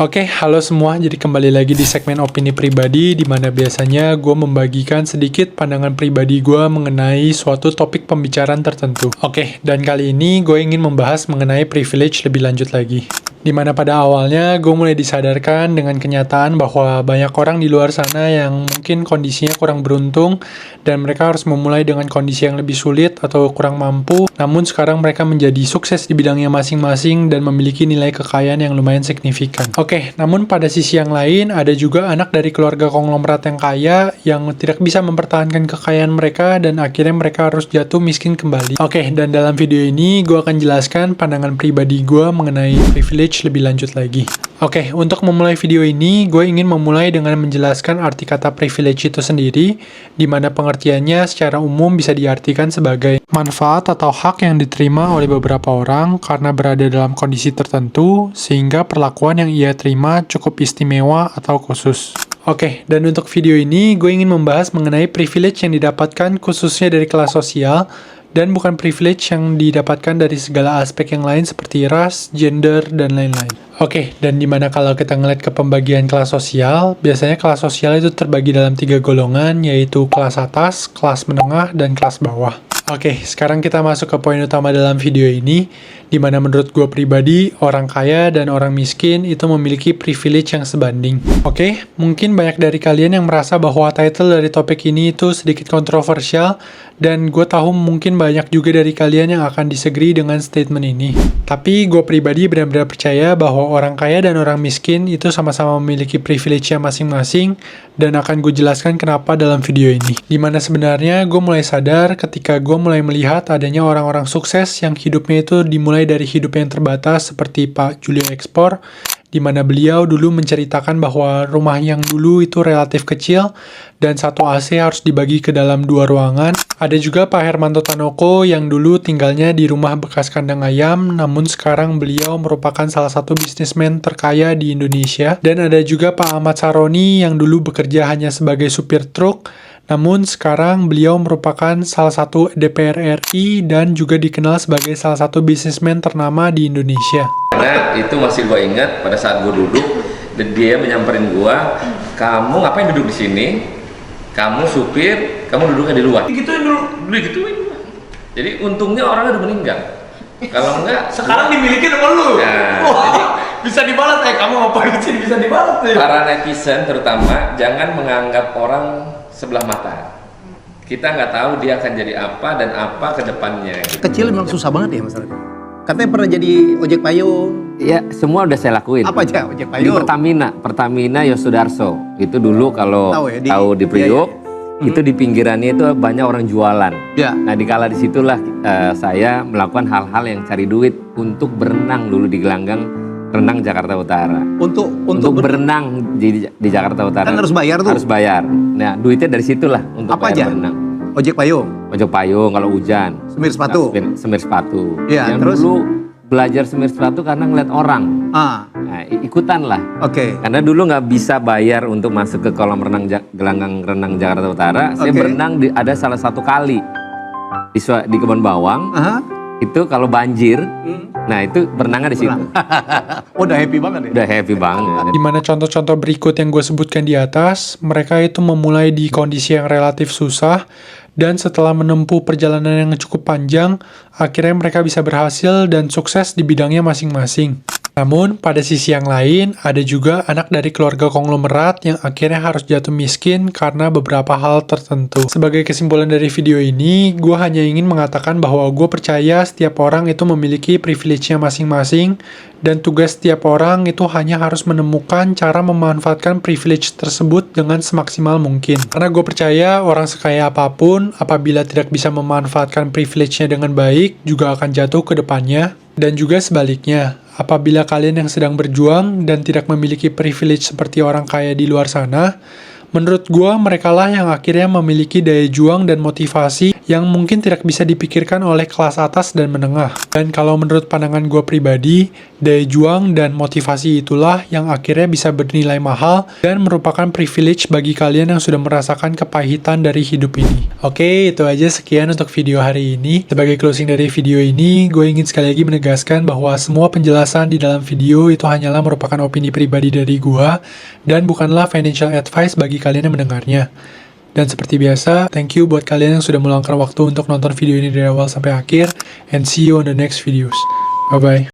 Oke, halo semua. Jadi kembali lagi di segmen opini pribadi, di mana biasanya gue membagikan sedikit pandangan pribadi gue mengenai suatu topik pembicaraan tertentu. Oke, dan kali ini gue ingin membahas mengenai privilege lebih lanjut lagi. Di mana pada awalnya gue mulai disadarkan dengan kenyataan bahwa banyak orang di luar sana yang mungkin kondisinya kurang beruntung dan mereka harus memulai dengan kondisi yang lebih sulit atau kurang mampu, namun sekarang mereka menjadi sukses di bidangnya masing-masing dan memiliki nilai kekayaan yang lumayan signifikan. Oke, namun pada sisi yang lain ada juga anak dari keluarga konglomerat yang kaya yang tidak bisa mempertahankan kekayaan mereka dan akhirnya mereka harus jatuh miskin kembali. Oke, dan dalam video ini gue akan jelaskan pandangan pribadi gue mengenai privilege lebih lanjut lagi. Oke, untuk memulai video ini, gue ingin memulai dengan menjelaskan arti kata privilege itu sendiri, di mana pengertiannya secara umum bisa diartikan sebagai manfaat atau hak yang diterima oleh beberapa orang karena berada dalam kondisi tertentu, sehingga perlakuan yang ia terima cukup istimewa atau khusus. Oke, dan untuk video ini, gue ingin membahas mengenai privilege yang didapatkan khususnya dari kelas sosial, dan bukan privilege yang didapatkan dari segala aspek yang lain seperti ras, gender, dan lain-lain. Oke, dan dimana kalau kita ngeliat ke pembagian kelas sosial, biasanya kelas sosial itu terbagi dalam 3 golongan, yaitu kelas atas, kelas menengah, dan kelas bawah. Oke, sekarang kita masuk ke poin utama dalam video ini, di mana menurut gue pribadi, orang kaya dan orang miskin itu memiliki privilege yang sebanding. Oke, mungkin banyak dari kalian yang merasa bahwa title dari topik ini itu sedikit kontroversial, dan gue tahu mungkin banyak juga dari kalian yang akan disagree dengan statement ini. Tapi gue pribadi benar-benar percaya bahwa orang kaya dan orang miskin itu sama-sama memiliki privilege-nya masing-masing, dan akan gue jelaskan kenapa dalam video ini. Dimana sebenarnya gue mulai sadar ketika gue mulai melihat adanya orang-orang sukses yang hidupnya itu dimulai dari hidup yang terbatas seperti Pak Julio Ekspor, di mana beliau dulu menceritakan bahwa rumah yang dulu itu relatif kecil dan satu AC harus dibagi ke dalam 2 ruangan. Ada juga Pak Hermanto Tanoko yang dulu tinggalnya di rumah bekas kandang ayam, namun sekarang beliau merupakan salah satu bisnismen terkaya di Indonesia. Dan ada juga Pak Ahmad Saroni yang dulu bekerja hanya sebagai supir truk, namun sekarang beliau merupakan salah satu DPR RI dan juga dikenal sebagai salah satu bisnismen ternama di Indonesia. Karena itu masih gue ingat pada saat gue duduk, dan dia menyamperin gue, kamu ngapain duduk di sini? Kamu supir, kamu duduknya di luar. Digituin dulu, digituin. Jadi untungnya orangnya udah meninggal. Kalau enggak, sekarang dimiliki sama lu. Nah, wah, jadi bisa dibalas, kamu ngapain di sini, bisa dibalas nih. para netizen terutama jangan menganggap orang sebelah mata. Kita nggak tahu dia akan jadi apa dan apa ke depannya. Kecil memang susah banget ya masalahnya. Katanya pernah jadi ojek payung. Ya, semua udah saya lakuin. Apa aja ojek Di payung? Pertamina Yosudarso. Itu dulu kalau tahu di Priok, itu di pinggirannya itu banyak orang jualan. Ya. Nah, dikala disitulah saya melakukan hal-hal yang cari duit untuk berenang dulu di gelanggang renang Jakarta Utara. Untuk berenang di Jakarta Utara. Kan harus bayar tuh. Harus bayar. Nah, duitnya dari situlah untuk apa bayar aja? berenang. Ojek payung, Ojek payung kalau hujan. semir sepatu. Semir sepatu. Iya, Yang terus? dulu belajar semir sepatu karena ngeliat orang. Ah, Nah, ikutan lah. oke. Karena dulu nggak bisa bayar untuk masuk ke kolam renang gelanggang renang Jakarta Utara. Saya Oke. berenang ada salah satu kali di Kebon Bawang. Aha. Itu kalau banjir, nah itu berenangnya di situ. Oh, udah happy banget ya. Udah happy banget. Di mana contoh-contoh berikut yang gue sebutkan di atas, mereka itu memulai di kondisi yang relatif susah, dan setelah menempuh perjalanan yang cukup panjang, akhirnya mereka bisa berhasil dan sukses di bidangnya masing-masing. Namun, pada sisi yang lain, ada juga anak dari keluarga konglomerat yang akhirnya harus jatuh miskin karena beberapa hal tertentu. Sebagai kesimpulan dari video ini, gue hanya ingin mengatakan bahwa gue percaya setiap orang itu memiliki privilege-nya masing-masing, dan tugas setiap orang itu hanya harus menemukan cara memanfaatkan privilege tersebut dengan semaksimal mungkin. Karena gue percaya orang sekaya apapun, apabila tidak bisa memanfaatkan privilege-nya dengan baik, juga akan jatuh ke depannya. Dan juga sebaliknya, apabila kalian yang sedang berjuang dan tidak memiliki privilege seperti orang kaya di luar sana, Menurut gua, merekalah yang akhirnya memiliki daya juang dan motivasi yang mungkin tidak bisa dipikirkan oleh kelas atas dan menengah. Dan kalau menurut pandangan gua pribadi, daya juang dan motivasi itulah yang akhirnya bisa bernilai mahal dan merupakan privilege bagi kalian yang sudah merasakan kepahitan dari hidup ini. Oke, itu aja sekian untuk video hari ini. Sebagai closing dari video ini, gue ingin sekali lagi menegaskan bahwa semua penjelasan di dalam video itu hanyalah merupakan opini pribadi dari gua dan bukanlah financial advice bagi kalian yang mendengarnya. Dan seperti biasa, thank you buat kalian yang sudah meluangkan waktu untuk nonton video ini dari awal sampai akhir, and see you on the next videos. Bye-bye.